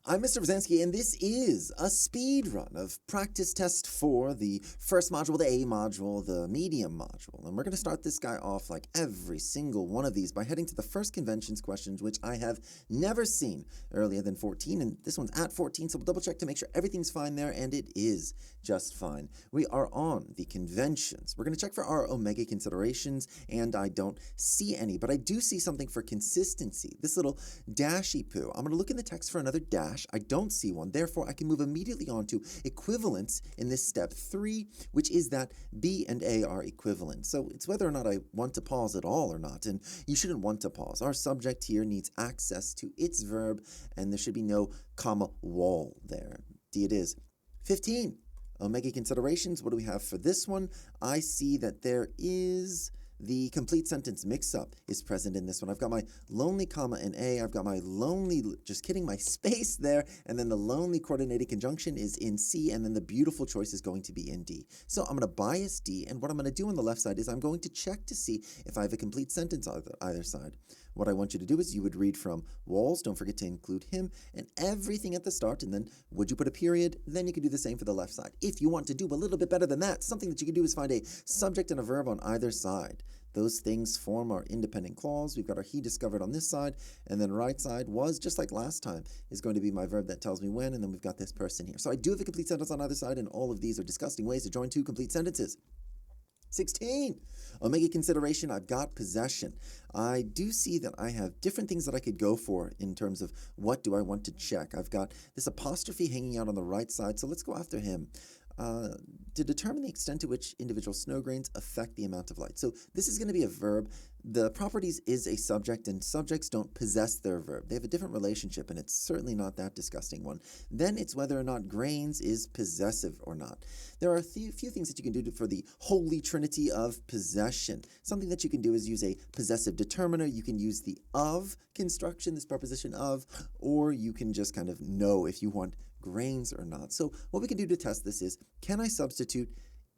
I'm Mr. Brzezinski, and this is a speed run of practice test 4, the first module, the A module, the medium module. And we're going to start this guy off like every single one of these by heading to the first conventions questions, which I have never seen earlier than 14. And this one's at 14, so we'll double check to make sure everything's fine there, and it is just fine. We are on the conventions. We're going to check for our omega considerations, and I don't see any, but I do see something for consistency. This little dashy poo. I'm going to look in the text for another dash. I don't see one, therefore I can move immediately on to equivalence in this step 3, which is that B and A are equivalent. So it's whether or not I want to pause at all or not, and you shouldn't want to pause. Our subject here needs access to its verb, and there should be no comma wall there. D it is. 15. Omega considerations. What do we have for this one? I see that there is the complete sentence mix-up is present in this one. I've got my lonely comma in A. I've got my lonely, just kidding, my space there. And then the lonely coordinated conjunction is in C. And then the beautiful choice is going to be in D. So I'm going to bias D. And what I'm going to do on the left side is I'm going to check to see if I have a complete sentence on either side. What I want you to do is you would read from Walls, don't forget to include him, and everything at the start, and then would you put a period? Then you can do the same for the left side. If you want to do a little bit better than that, something that you can do is find a subject and a verb on either side. Those things form our independent clause. We've got our he discovered on this side, and then right side was, just like last time, is going to be my verb that tells me when, and then we've got this person here. So I do have a complete sentence on either side, and all of these are disgusting ways to join two complete sentences. 16. Omega consideration, I've got possession. I do see that I have different things that I could go for in terms of what do I want to check. I've got this apostrophe hanging out on the right side, so let's go after him. To determine the extent to which individual snow grains affect the amount of light. So this is going to be a verb. The properties is a subject, and subjects don't possess their verb. They have a different relationship, and it's certainly not that disgusting one. Then it's whether or not grains is possessive or not. There are a few things that you can do for the holy trinity of possession. Something that you can do is use a possessive determiner. You can use the of construction, this preposition of, or you can just kind of know if you want grains or not. So what we can do to test this is, can I substitute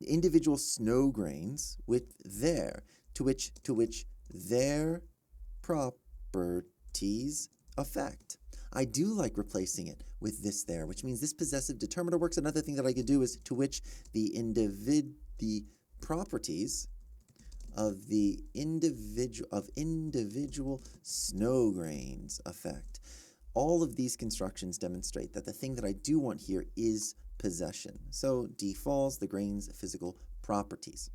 individual snow grains with their, to which their properties affect? I do like replacing it with this there, which means this possessive determiner works. Another thing that I could do is to which the properties of the individual snow grains affect. All of these constructions demonstrate that the thing that I do want here is possession. So D falls, the grain's physical properties.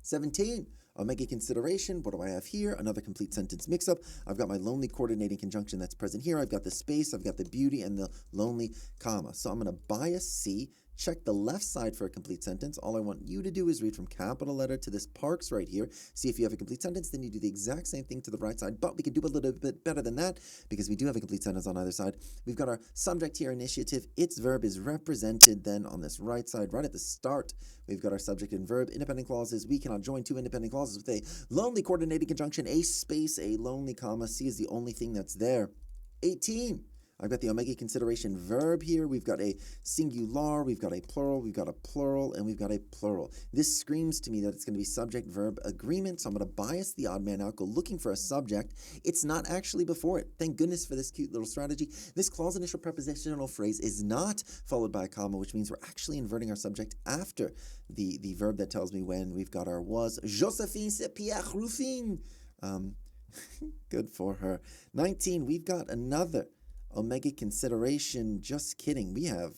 17. Omega consideration. What do I have here? Another complete sentence mix-up. I've got my lonely coordinating conjunction that's present here. I've got the space, I've got the beauty, and the lonely comma. So I'm going to bias C, check the left side for a complete sentence. All I want you to do is read from capital letter to this Parks right here. See if you have a complete sentence, then you do the exact same thing to the right side, but we can do a little bit better than that because we do have a complete sentence on either side. We've got our subject here, initiative. Its verb is represented then on this right side, right at the start. We've got our subject and verb. Independent clauses. We cannot join two independent clauses with a lonely coordinating conjunction, a space, a lonely comma. C is the only thing that's there. 18. I've got the omega consideration verb here. We've got a singular, we've got a plural, we've got a plural, and we've got a plural. This screams to me that it's going to be subject-verb agreement, so I'm going to bias the odd man out, go looking for a subject. It's not actually before it. Thank goodness for this cute little strategy. This clause initial prepositional phrase is not followed by a comma, which means we're actually inverting our subject after the verb that tells me when. We've got our was. Josephine c'est Pierre Ruffin. Good for her. 19, we've got another omega consideration. Just kidding. We have,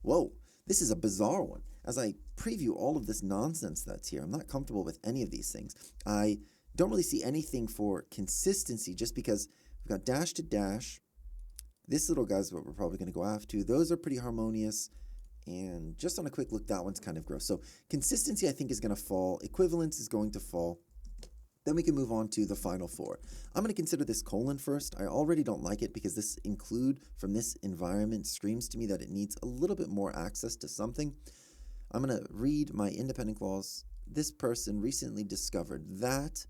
whoa, this is a bizarre one. As I preview all of this nonsense that's here, I'm not comfortable with any of these things. I don't really see anything for consistency just because we've got dash to dash. This little guy's what we're probably going to go after. Those are pretty harmonious. And just on a quick look, that one's kind of gross. So consistency, I think, is going to fall. Equivalence is going to fall. Then we can move on to the final four. I'm going to consider this colon first. I already don't like it because this include from this environment screams to me that it needs a little bit more access to something. I'm going to read my independent clause. This person recently discovered that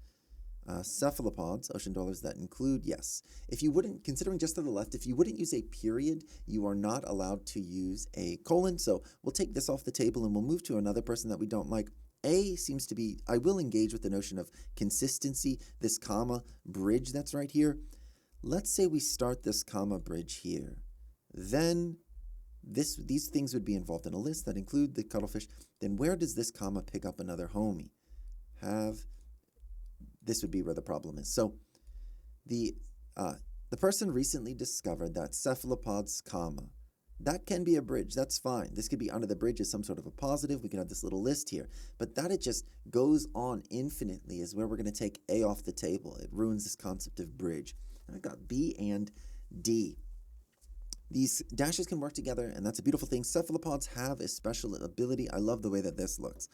cephalopods, ocean dwellers that include, yes. If you wouldn't, considering just to the left, if you wouldn't use a period, you are not allowed to use a colon. So we'll take this off the table and we'll move to another person that we don't like. A seems to be, I will engage with the notion of consistency, this comma bridge that's right here. Let's say we start this comma bridge here. Then these things would be involved in a list that include the cuttlefish. Then where does this comma pick up another homie? This would be where the problem is. So the person recently discovered that cephalopods, comma, that can be a bridge. That's fine. This could be under the bridge as some sort of a positive. We can have this little list here. But that it just goes on infinitely is where we're going to take A off the table. It ruins this concept of bridge. I've got B and D. These dashes can work together, and that's a beautiful thing. Cephalopods have a special ability. I love the way that this looks.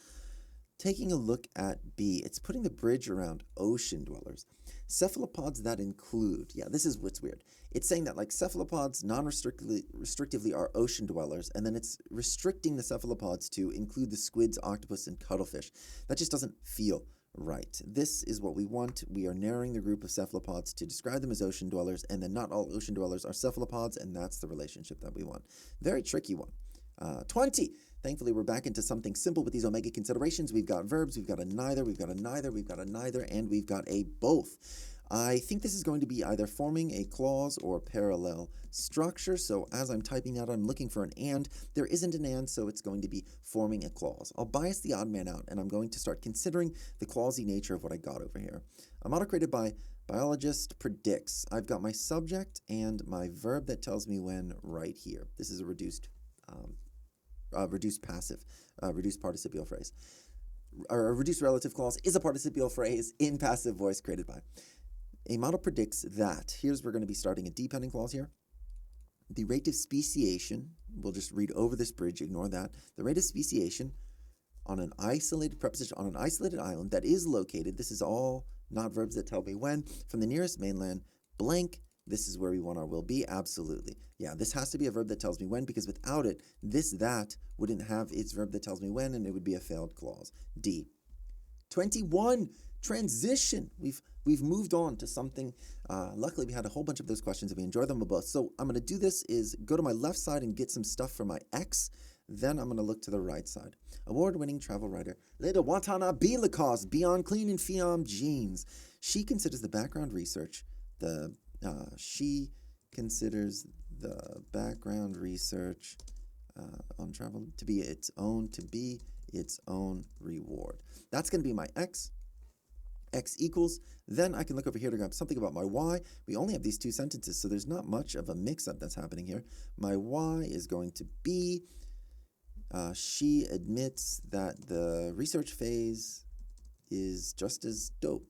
Taking a look at B, it's putting the bridge around ocean dwellers. Cephalopods that include, this is what's weird. It's saying that like cephalopods non-restrictively are ocean dwellers, and then it's restricting the cephalopods to include the squids, octopus, and cuttlefish. That just doesn't feel right. This is what we want. We are narrowing the group of cephalopods to describe them as ocean dwellers, and then not all ocean dwellers are cephalopods, and that's the relationship that we want. Very tricky one. 20. Thankfully, we're back into something simple with these omega considerations. We've got verbs, we've got a neither, we've got a neither, we've got a neither, and we've got a both. I think this is going to be either forming a clause or parallel structure. So as I'm typing out, I'm looking for an and. There isn't an and, so it's going to be forming a clause. I'll bias the odd man out, and I'm going to start considering the clausey nature of what I got over here. A model created by biologist predicts. I've got my subject and my verb that tells me when right here. This is a reduced participial phrase. Or a reduced relative clause is a participial phrase in passive voice created by. A model predicts that, we're going to be starting a dependent clause here. The rate of speciation, we'll just read over this bridge, ignore that. The rate of speciation on an isolated preposition, on an isolated island that is located, this is all not verbs that tell me when, from the nearest mainland, blank, this is where we want our will be, absolutely. Yeah, this has to be a verb that tells me when, because without it, that wouldn't have its verb that tells me when, and it would be a failed clause. D. 21, transition. We've moved on to something. Luckily, we had a whole bunch of those questions, and we enjoyed them both. So I'm going to do this is go to my left side and get some stuff for my X. Then I'm going to look to the right side. Award-winning travel writer Leda Watanabe Lacoste, Beyond Clean and Fiam Jeans. She considers the background research on travel to be its own reward. That's going to be my X. X equals. Then I can look over here to grab something about my Y. We only have these two sentences, so there's not much of a mix-up that's happening here. My Y is going to be, she admits that the research phase is just as dope.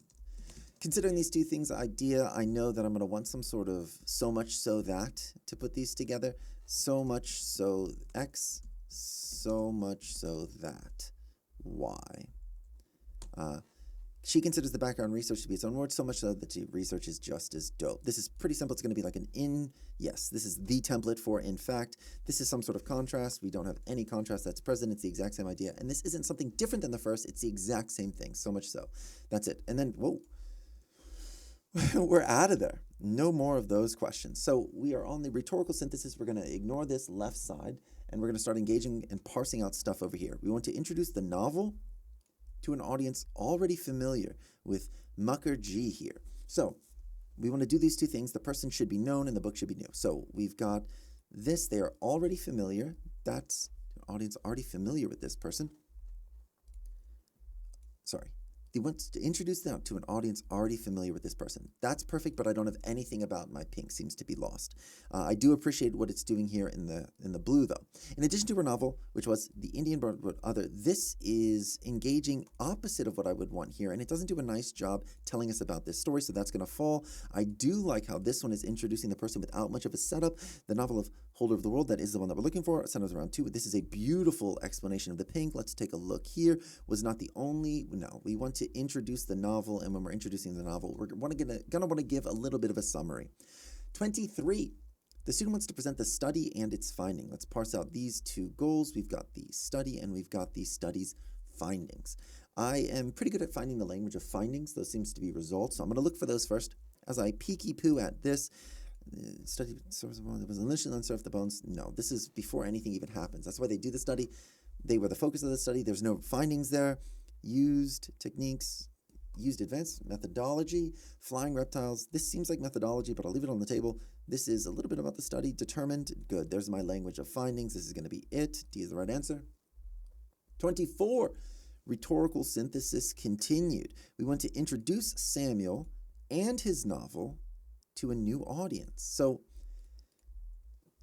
Considering these two things, idea, I know that I'm going to want some sort of so much so that to put these together. So much so X, so much so that Y. She considers the background research to be its own word, so much so that the research is just as dope. This is pretty simple. It's going to be like an in. Yes, this is the template for in fact. This is some sort of contrast. We don't have any contrast that's present. It's the exact same idea. And this isn't something different than the first. It's the exact same thing, so much so. That's it. And then, whoa. We're out of there. No more of those questions. So we are on the rhetorical synthesis. We're going to ignore this left side, and we're going to start engaging and parsing out stuff over here. We want to introduce the novel to an audience already familiar with Mukherjee here. So we want to do these two things. The person should be known and the book should be new. So we've got this. They are already familiar. That's an audience already familiar with this person. Sorry. They want to introduce them to an audience already familiar with this person. That's perfect, but I don't have anything about my pink. Seems to be lost. I do appreciate what it's doing here in the blue, though. In addition to her novel, which was The Indian Bird Other, this is engaging opposite of what I would want here, and it doesn't do a nice job telling us about this story, so that's going to fall. I do like how this one is introducing the person without much of a setup. The novel of Holder of the World, that is the one that we're looking for. Centers around 2. This is a beautiful explanation of the pink. Let's take a look here. Was not the only. No, we want to introduce the novel, and when we're introducing the novel, we're going to want to give a little bit of a summary. 23. The student wants to present the study and its finding. Let's parse out these two goals. We've got the study and we've got the study's findings. I am pretty good at finding the language of findings. Those seems to be results. So I'm going to look for those first. As I peeky-poo at this, study source of bones, was initially unsurfed the bones. No, this is before anything even happens. That's why they do the study. They were the focus of the study. There's no findings there. Used techniques. used advanced methodology, flying reptiles. This seems like methodology, but I'll leave it on the table. This is a little bit about the study. Determined, good. There's my language of findings. This is going to be it. D is the right answer. 24, rhetorical synthesis continued. We want to introduce Samuel and his novel to a new audience. So,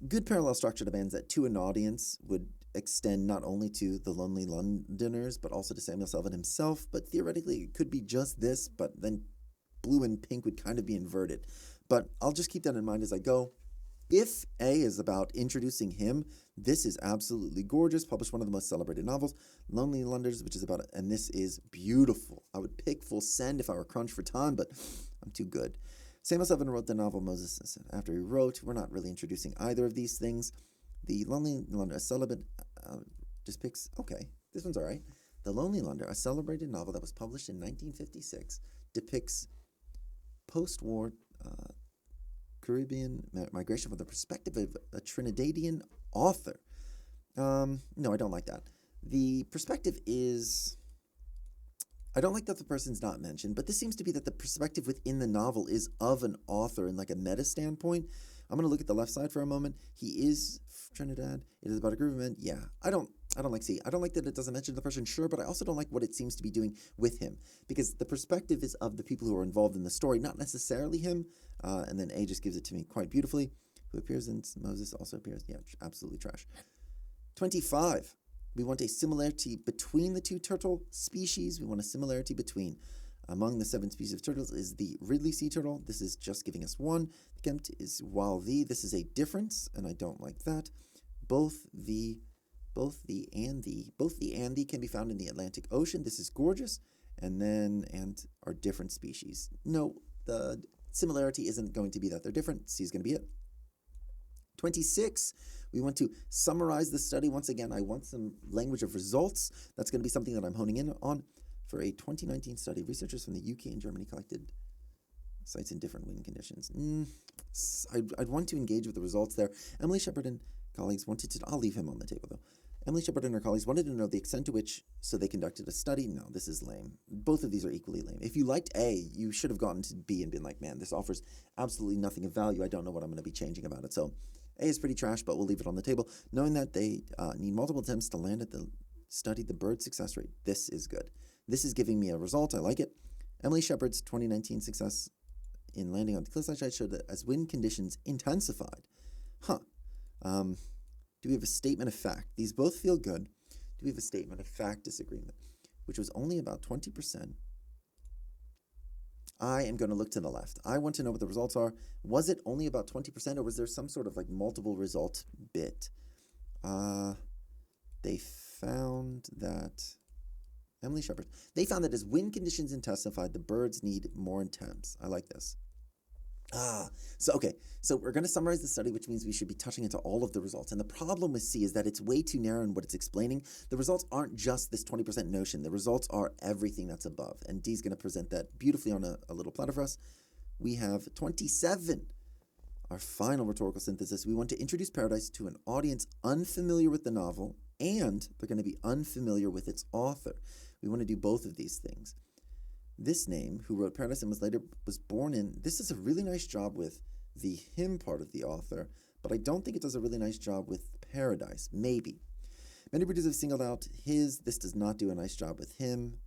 good parallel structure demands that to an audience would extend not only to the Lonely Londoners, but also to Samuel Selvin himself. But theoretically, it could be just this, but then blue and pink would kind of be inverted. But I'll just keep that in mind as I go. If A is about introducing him, this is absolutely gorgeous. Published one of the most celebrated novels, Lonely Londoners, which is about it, and this is beautiful. I would pick full send if I were crunched for time, but I'm too good. Samuel Selvin wrote the novel Moses. After he wrote, we're not really introducing either of these things. The Lonely Londoner, a celibate, just picks, okay, this one's all right. The Lonely Londoner, a celebrated novel that was published in 1956, depicts post-war Caribbean migration from the perspective of a Trinidadian author. No, I don't like that. The perspective is, I don't like that the person's not mentioned, but this seems to be that the perspective within the novel is of an author in like a meta standpoint. I'm going to look at the left side for a moment. He is Trinidad. It is about a group of men. Yeah, I don't like C. I don't like that it doesn't mention the person, sure, but I also don't like what it seems to be doing with him, because the perspective is of the people who are involved in the story, not necessarily him. And then A just gives it to me quite beautifully. Who appears in Moses also appears. Yeah, absolutely trash. 25. We want a similarity between the two turtle species. We want a similarity between. Among the 7 species of turtles is the Ridley sea turtle. This is just giving us one. Kempt is while the. This is a difference, and I don't like that. Both the and the can be found in the Atlantic Ocean. This is gorgeous. And are different species. No, the similarity isn't going to be that they're different. C is going to be it. 26. We want to summarize the study. Once again, I want some language of results. That's going to be something that I'm honing in on. For a 2019 study, researchers from the UK and Germany collected sites in different wind conditions. I'd want to engage with the results there. Emily Shepard and colleagues wanted to, I'll leave him on the table though. Emily Shepard and her colleagues wanted to know the extent to which, so they conducted a study. No, this is lame. Both of these are equally lame. If you liked A, you should have gotten to B and been like, man, this offers absolutely nothing of value. I don't know what I'm going to be changing about it. So A is pretty trash, but we'll leave it on the table. Knowing that they need multiple attempts to land at the study the bird success rate. This is good. This is giving me a result. I like it. Emily Shepard's 2019 success in landing on the cliffside showed that as wind conditions intensified. Do we have a statement of fact? These both feel good. Do we have a statement of fact disagreement, which was only about 20%? I am going to look to the left. I want to know what the results are. Was it only about 20%, or was there some sort of like multiple result bit? They found that... Emily Shepard. They found that as wind conditions intensified, the birds need more attempts. I like this. So we're going to summarize the study, which means we should be touching into all of the results. And the problem with C is that it's way too narrow in what it's explaining. The results aren't just this 20% notion. The results are everything that's above. And D is going to present that beautifully on a little platter for us. We have 27. Our final rhetorical synthesis. We want to introduce Paradise to an audience unfamiliar with the novel, and they're going to be unfamiliar with its author. We want to do both of these things. This name, who wrote Paradise and was born in, this does a really nice job with the him part of the author, but I don't think it does a really nice job with Paradise. Maybe. Many readers have singled out his. This does not do a nice job with him.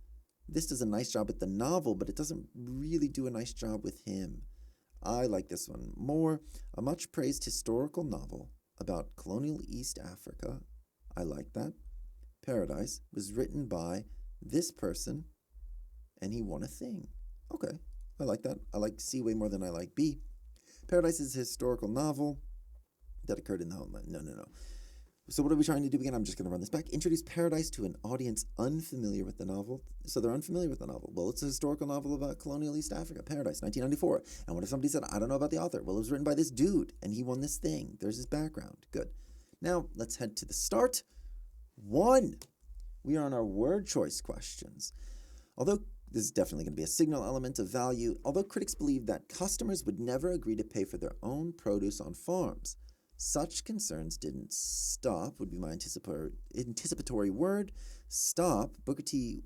This does a nice job with the novel, but it doesn't really do a nice job with him. I like this one more. A much praised historical novel about colonial East Africa. I like that. Paradise was written by this person, and he won a thing. Okay, I like that. I like C way more than I like B. Paradise is a historical novel that occurred in the homeland. No. So what are we trying to do again? I'm just going to run this back. Introduce Paradise to an audience unfamiliar with the novel. So they're unfamiliar with the novel. Well, it's a historical novel about colonial East Africa, Paradise, 1994. And what if somebody said, I don't know about the author? Well, it was written by this dude, and he won this thing. There's his background. Good. Now, let's head to the start. 1. We are on our word choice questions. Although this is definitely going to be a signal element of value, although critics believe that customers would never agree to pay for their own produce on farms. Such concerns didn't stop, would be my anticipatory word. Stop. Booker T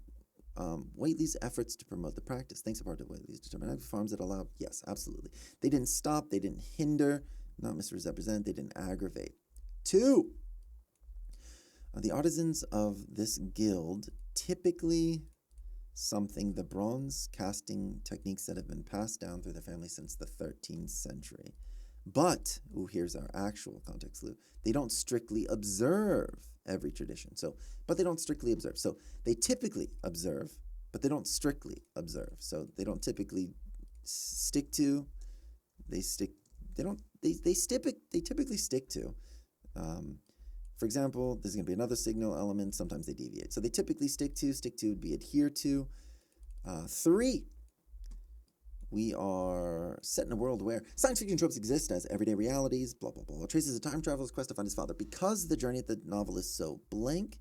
Whately's efforts to promote the practice. Thanks in part to Whately's determined farms that allow. Yes, absolutely. They didn't stop. They didn't hinder. Not misrepresent. They didn't aggravate. 2. The artisans of this guild typically something the bronze casting techniques that have been passed down through the family since the 13th century. But, here's our actual context clue. They don't strictly observe every tradition. But they don't strictly observe. So they typically observe, but they don't strictly observe. So they don't typically stick to. They typically stick to. For example, there's going to be another signal element. Sometimes they deviate. So they typically stick to would be adhere to. 3, we are set in a world where science fiction tropes exist as everyday realities, blah, blah, blah. Traces a time traveler's quest to find his father. Because the journey of the novel is so blank,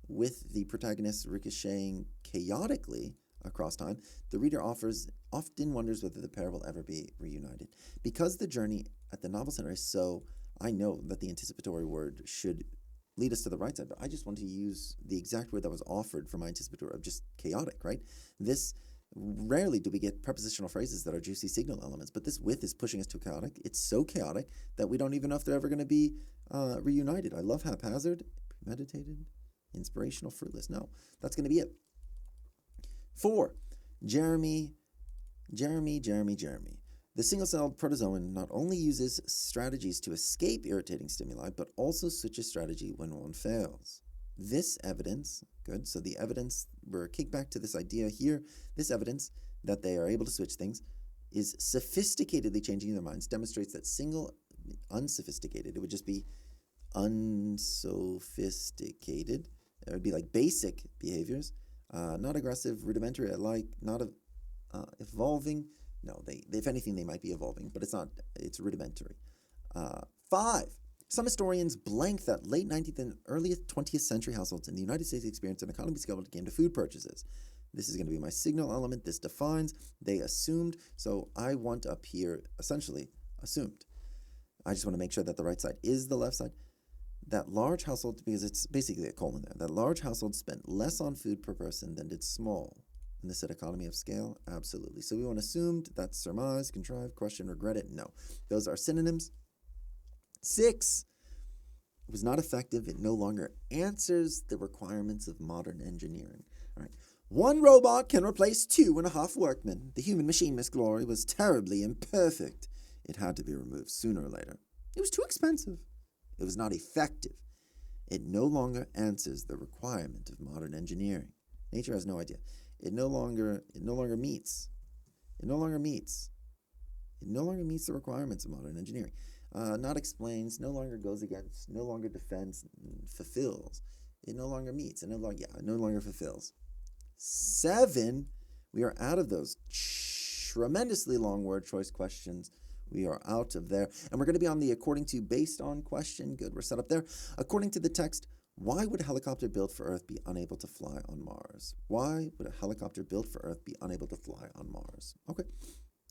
with the protagonist ricocheting chaotically across time, the reader often wonders whether the pair will ever be reunited. Because the journey at the novel center is so, I know that the anticipatory word should lead us to the right side, but I just want to use the exact word that was offered for my anticipatory of just chaotic, right? Rarely do we get prepositional phrases that are juicy signal elements, but this with is pushing us to chaotic. It's so chaotic that we don't even know if they're ever going to be reunited. I love haphazard, premeditated, inspirational, fruitless. No, that's going to be it. 4, Jeremy. The single-celled protozoan not only uses strategies to escape irritating stimuli, but also switches strategy when one fails. This evidence, good, so the evidence, we're kicked back to this idea here, this evidence that they are able to switch things is sophisticatedly changing their minds, demonstrates that unsophisticated, it would just be unsophisticated, it would be like basic behaviors, not aggressive, rudimentary, not evolving. No, if anything, they might be evolving, but it's rudimentary. 5, some historians blank that late 19th and early 20th century households in the United States experienced an economy scale when it came to food purchases. This is going to be my signal element. This defines. They assumed. So I want up here, essentially, assumed. I just want to make sure that the right side is the left side. That large household, because it's basically a colon there, that large households spent less on food per person than did small. And this said economy of scale? Absolutely. So we want assumed, that's surmise, contrived, question, regret it. No. Those are synonyms. 6, it was not effective. It no longer answers the requirements of modern engineering. All right. 1 robot can replace 2.5 workmen. The human machine, Miss Glory, was terribly imperfect. It had to be removed sooner or later. It was too expensive. It was not effective. It no longer answers the requirement of modern engineering. Nature has no idea. It no longer meets the requirements of modern engineering. Not explains, no longer goes against, no longer defends, fulfills. It no longer meets. It no longer fulfills. 7, we are out of those tremendously long word choice questions. We are out of there. And we're going to be on the according to, based on question. Good, we're set up there. According to the text, why would a helicopter built for Earth be unable to fly on Mars? Why would a helicopter built for Earth be unable to fly on Mars? Okay,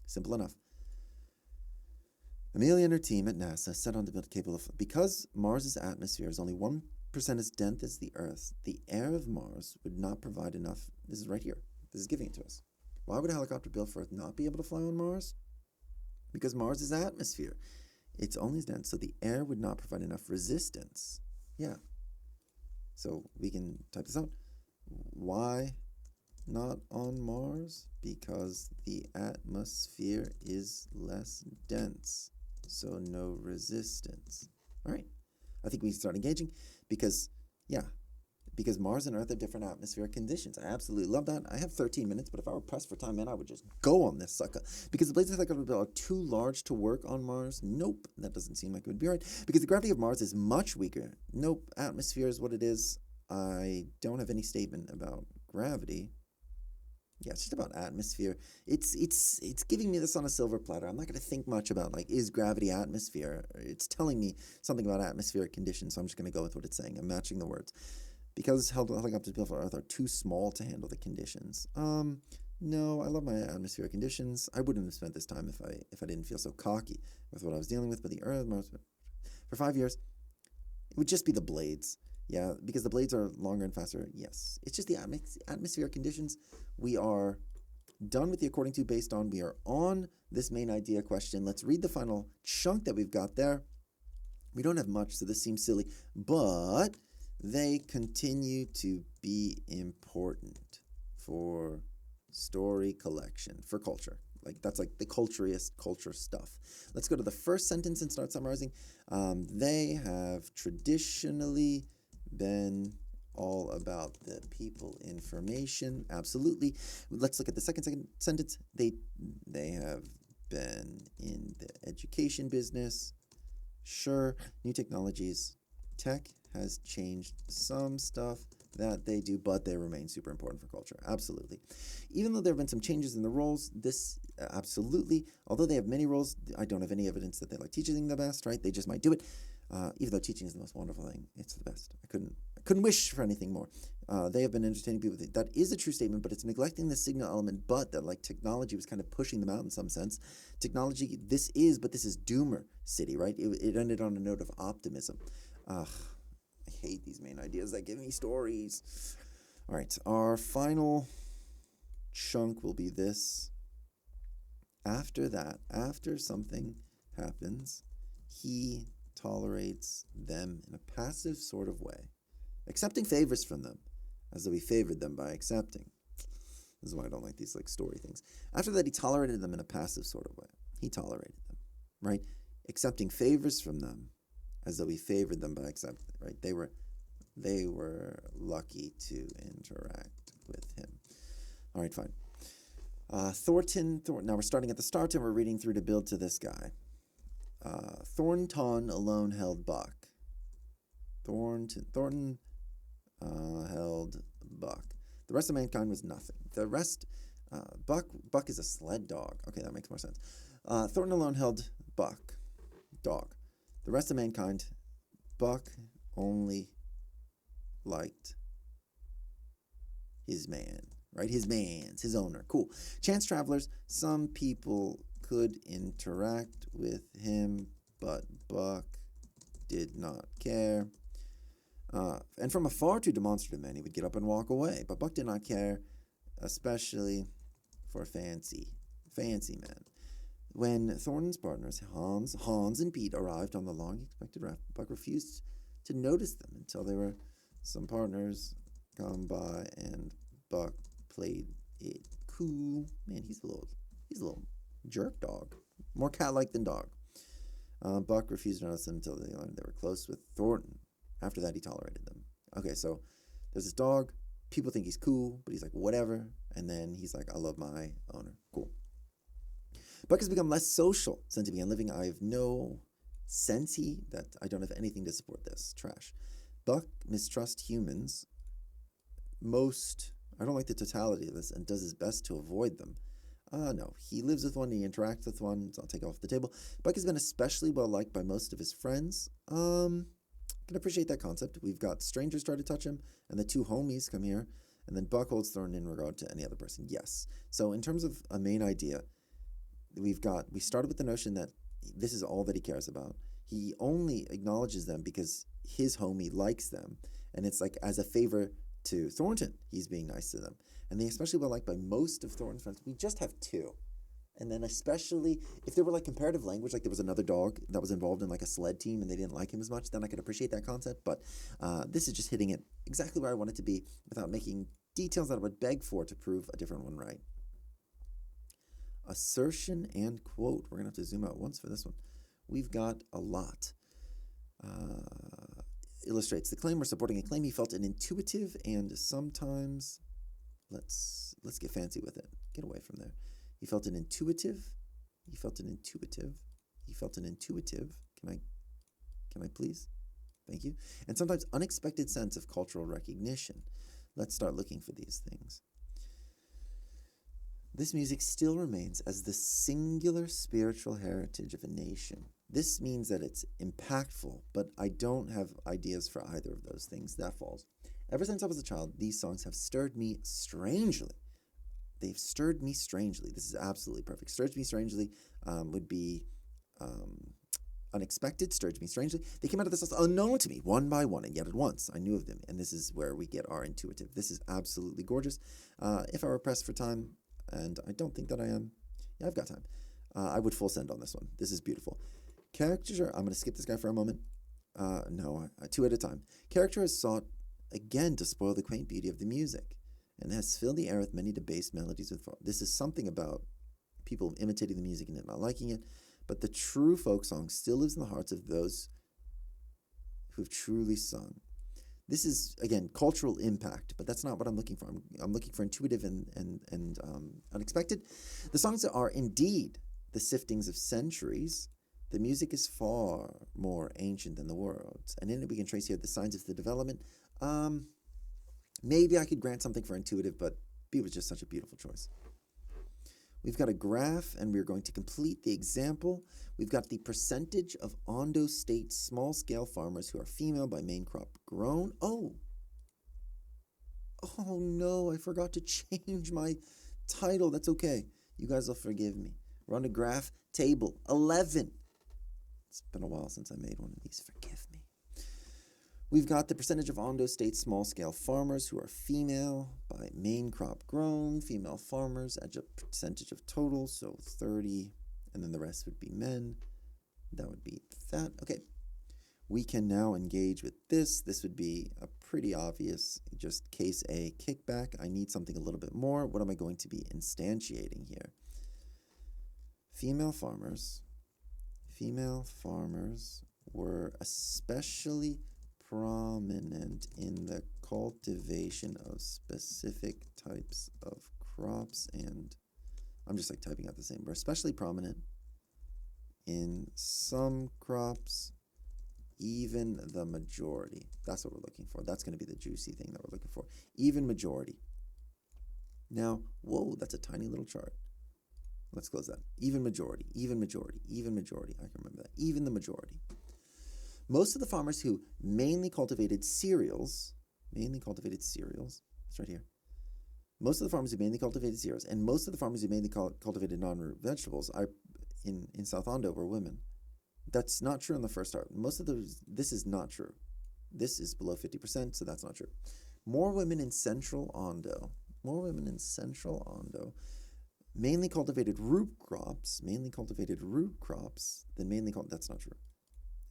simple enough. Amelia and her team at NASA set on to build capable of... Because Mars's atmosphere is only 1% as dense as the Earth, the air of Mars would not provide enough... This is right here. This is giving it to us. Why would a helicopter built for Earth not be able to fly on Mars? Because Mars's atmosphere, it's only as dense, so the air would not provide enough resistance. Yeah. So we can type this out. Why not on Mars? Because the atmosphere is less dense, so no resistance. All right. I think we start engaging because Mars and Earth have different atmospheric conditions. I absolutely love that. I have 13 minutes, but if I were pressed for time, man, I would just go on this sucker. Because the blades of helicopter are too large to work on Mars? Nope. That doesn't seem like it would be right. Because the gravity of Mars is much weaker. Nope. Atmosphere is what it is. I don't have any statement about gravity. Yeah, it's just about atmosphere. It's giving me this on a silver platter. I'm not going to think much about, is gravity atmosphere? It's telling me something about atmospheric conditions, so I'm just going to go with what it's saying. I'm matching the words. Because helicopters built for Earth are too small to handle the conditions. No, I love my atmospheric conditions. I wouldn't have spent this time if I didn't feel so cocky with what I was dealing with. But the Earth, Mars, for 5 years, it would just be the blades. Yeah, because the blades are longer and faster. Yes. It's just the atmospheric conditions. We are done with the according to, based on. We are on this main idea question. Let's read the final chunk that we've got there. We don't have much, so this seems silly, but they continue to be important for story collection, for culture. Like, that's like the culturiest culture stuff. Let's go to the first sentence and start summarizing. They have traditionally been all about the people information. Absolutely. Let's look at the second sentence. They have been in the education business. Sure. New technologies. Tech has changed some stuff that they do, but they remain super important for culture. Absolutely. Even though there have been some changes in the roles, this absolutely, although they have many roles, I don't have any evidence that they like teaching the best, right? They just might do it. Even though teaching is the most wonderful thing, it's the best. I couldn't wish for anything more. They have been entertaining people. That is a true statement, but it's neglecting the signal element, but that like technology was kind of pushing them out in some sense. Technology, this is Doomer City, right? It ended on a note of optimism. I hate these main ideas that give me stories. All right, our final chunk will be this. After that, after something happens, he tolerates them in a passive sort of way, accepting favors from them, as though he favored them by accepting. This is why I don't like these like story things. After that, he tolerated them in a passive sort of way. He tolerated them, right? Accepting favors from them, as though he favored them by accepting, right? They were lucky to interact with him. All right, fine. Thornton. Now we're starting at the start and we're reading through to build to this guy. Thornton alone held Buck. Thornton held Buck. The rest of mankind was nothing. The rest, Buck is a sled dog. Okay, that makes more sense. Thornton alone held Buck, dog. The rest of mankind, Buck only liked his man, right? His owner. Cool. Chance travelers, some people could interact with him, but Buck did not care. And from a far too demonstrative man, he would get up and walk away. But Buck did not care, especially for fancy men. When Thornton's partners, Hans and Pete, arrived on the long-expected raft, Buck refused to notice them until there were some partners come by, and Buck played it cool. Man, he's a little jerk dog, more cat-like than dog. Buck refused to notice them until they learned they were close with Thornton. After that, he tolerated them. Okay, so there's this dog. People think he's cool, but he's like, whatever. And then he's like, I love my owner. Cool. Buck has become less social since he began living. I have no sense that I don't have anything to support this. Trash. Buck mistrusts humans I don't like the totality of this, and does his best to avoid them. No, he lives with one, he interacts with one, so I'll take it off the table. Buck has been especially well liked by most of his friends. Can appreciate that concept. We've got strangers try to touch him, and the two homies come here, and then Buck holds Thornton in regard to any other person. Yes. So in terms of a main idea, we started with the notion that this is all that he cares about. He only acknowledges them because his homie likes them, and it's like as a favor to Thornton, he's being nice to them. And they especially well liked by most of Thornton's friends. We just have two. And then especially if there were like comparative language, like there was another dog that was involved in like a sled team and they didn't like him as much, then I could appreciate that concept. But this is just hitting it exactly where I want it to be without making details that I would beg for to prove a different one right. Assertion and quote. We're going to have to zoom out once for this one. We've got a lot. Illustrates the claim or supporting a claim. He felt an intuitive and sometimes, let's get fancy with it. Get away from there. He felt an intuitive. Can I please? Thank you. And sometimes unexpected sense of cultural recognition. Let's start looking for these things. This music still remains as the singular spiritual heritage of a nation. This means that it's impactful, but I don't have ideas for either of those things. That falls. Ever since I was a child, these songs have stirred me strangely. They've stirred me strangely. This is absolutely perfect. Stirs me strangely would be unexpected, stirred me strangely. They came out of this house unknown to me, one by one, and yet at once I knew of them. And this is where we get our intuitive. This is absolutely gorgeous. If I were pressed for time, and I don't think that I am, yeah, I've got time, I would full send on this one. This is beautiful. Character, I'm going to skip this guy for a moment. No, two at a time. Character has sought again to spoil the quaint beauty of the music, and has filled the air with many debased melodies with This is something about people imitating the music and not liking it, but the true folk song still lives in the hearts of those who've truly sung. This is, again, cultural impact, but that's not what I'm looking for. I'm looking for intuitive and unexpected. The songs are indeed the siftings of centuries. The music is far more ancient than the words, and in it we can trace here the signs of the development. Maybe I could grant something for intuitive, but B was just such a beautiful choice. We've got a graph, and we're going to complete the example. We've got the percentage of Ondo State small-scale farmers who are female by main crop grown. Oh no, I forgot to change my title. That's okay. You guys will forgive me. We're on a graph table 11. It's been a while since I made one of these. Forgive me. We've got the percentage of Ondo State small-scale farmers who are female by main crop grown, female farmers as a percentage of total, so 30, and then the rest would be men. That would be that. Okay. We can now engage with this. This would be a pretty obvious, just case A, kickback. I need something a little bit more. What am I going to be instantiating here? Female farmers were especially prominent in the cultivation of specific types of crops, and I'm just like typing out the same. We're especially prominent in some crops, even the majority. That's what we're looking for. That's going to be the juicy thing that we're looking for. Even majority. Now, whoa, that's a tiny little chart. Let's close that. Even majority, even majority, even majority. I can remember that. Even the majority. Most of the farmers who mainly cultivated cereals, it's right here. Most of the farmers who mainly cultivated cereals, and most of the farmers who mainly cultivated non-root vegetables are in South Ondo were women. That's not true in the first part. This is not true. This is below 50%, so that's not true. More women in Central Ondo, mainly cultivated root crops than that's not true.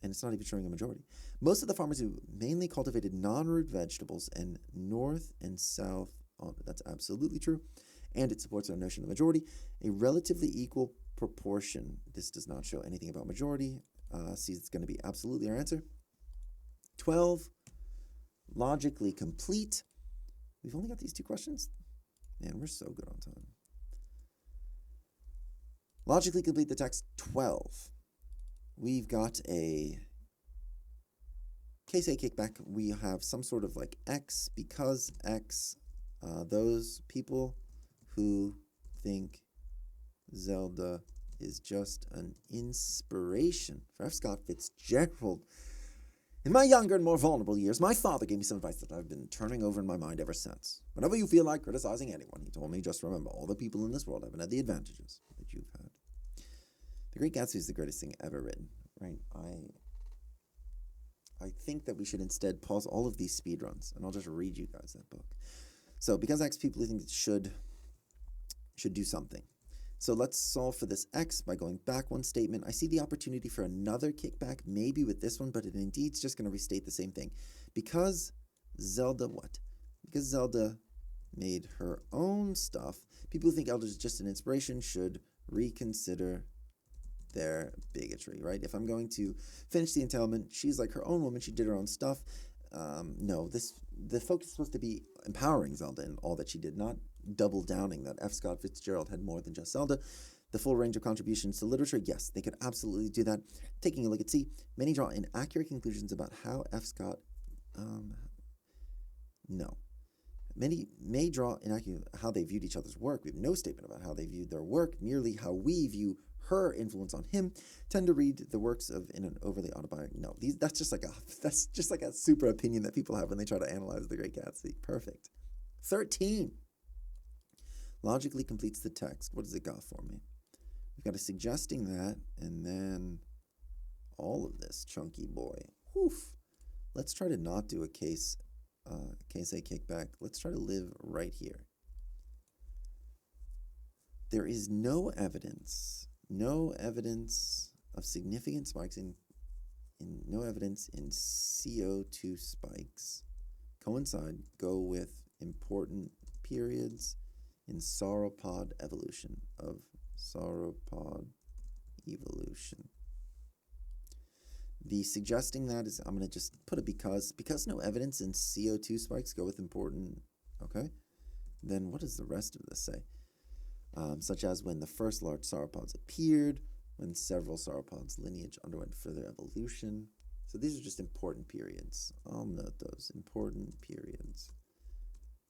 And it's not even showing a majority. Most of the farmers who mainly cultivated non-root vegetables in North and South Ondo, that's absolutely true. And it supports our notion of majority. A relatively equal proportion. This does not show anything about majority. See, it's going to be absolutely our answer. 12, logically complete. We've only got these two questions. Man, we're so good on time. Logically complete the text. 12. We've got a case A kickback. We have some sort of like X, because X, those people who think Zelda is just an inspiration for F. Scott Fitzgerald. In my younger and more vulnerable years, my father gave me some advice that I've been turning over in my mind ever since. Whenever you feel like criticizing anyone, he told me, just remember, all the people in this world haven't had the advantages that you've had. The Great Gatsby is the greatest thing ever written, right? I think that we should instead pause all of these speedruns, and I'll just read you guys that book. So, because X, people think it should do something. So let's solve for this X by going back one statement. I see the opportunity for another kickback, maybe with this one, but it indeed is just going to restate the same thing. Because Zelda, what? Because Zelda made her own stuff, people who think Zelda is just an inspiration should reconsider their bigotry, right? If I'm going to finish the entailment, she's like her own woman, she did her own stuff. No, the focus is supposed to be empowering Zelda in all that she did, not double downing that F. Scott Fitzgerald had more than just Zelda. The full range of contributions to literature, yes, they could absolutely do that. Taking a look at C, many draw inaccurate conclusions about how F. Scott, no. Many may draw inaccurate how they viewed each other's work. We have no statement about how they viewed their work, merely how we view her influence on him. Tend to read the works in an overly autobiographical. No, that's just like a super opinion that people have when they try to analyze The Great Gatsby. Perfect. 13. Logically completes the text. What does it got for me? We've got a suggesting that, and then all this chunky boy. Woof. Let's try to not do a case A kickback. Let's try to live right here. There is no evidence of significant spikes no evidence in CO2 spikes go with important periods in sauropod evolution. The suggesting that is, I'm going to just put it because no evidence in CO2 spikes go with important, okay? Then what does the rest of this say? Such as when the first large sauropods appeared, when several sauropods' lineage underwent further evolution. So these are just important periods. I'll note those, important periods.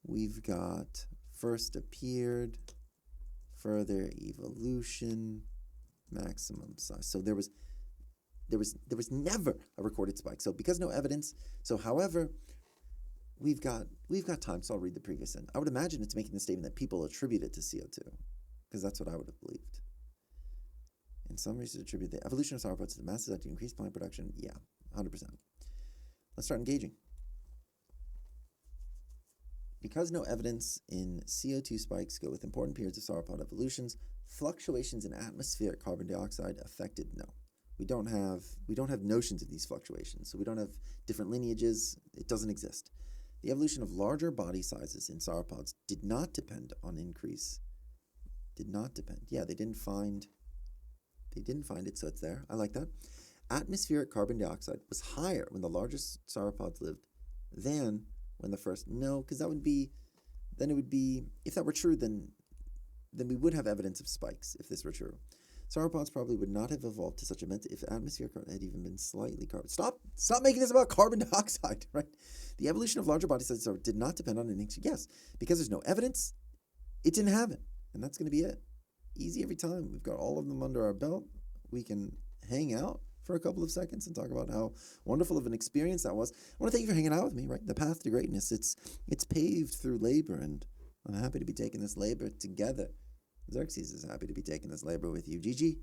We've got first appeared, further evolution, maximum size. So there was never a recorded spike. So because no evidence, however, we've got time, so I'll read the previous end. I would imagine it's making the statement that people attribute it to CO2, because that's what I would have believed. And some researchers attribute the evolution of sauropods to the massive to increase plant production. Yeah, 100%. Let's start engaging. Because no evidence in CO2 spikes go with important periods of sauropod evolutions, fluctuations in atmospheric carbon dioxide affected? No. We don't have notions of these fluctuations, so we don't have different lineages. It doesn't exist. The evolution of larger body sizes in sauropods did not depend on increase. Did not depend. Yeah, they didn't find it, so it's there. I like that. Atmospheric carbon dioxide was higher when the largest sauropods lived than when the first. No, because it would be, if that were true, then we would have evidence of spikes if this were true. Sauropods probably would not have evolved to such immense if atmospheric carbon had even been slightly carbon. Stop making this about carbon dioxide, right? The evolution of larger body sizes did not depend on an increase. Yes, because there's no evidence, it didn't have it. And that's going to be it. Easy every time. We've got all of them under our belt. We can hang out for a couple of seconds and talk about how wonderful of an experience that was. I want to thank you for hanging out with me, right? The path to greatness, it's paved through labor, and I'm happy to be taking this labor together. Xerxes is happy to be taking this labor with you. GG.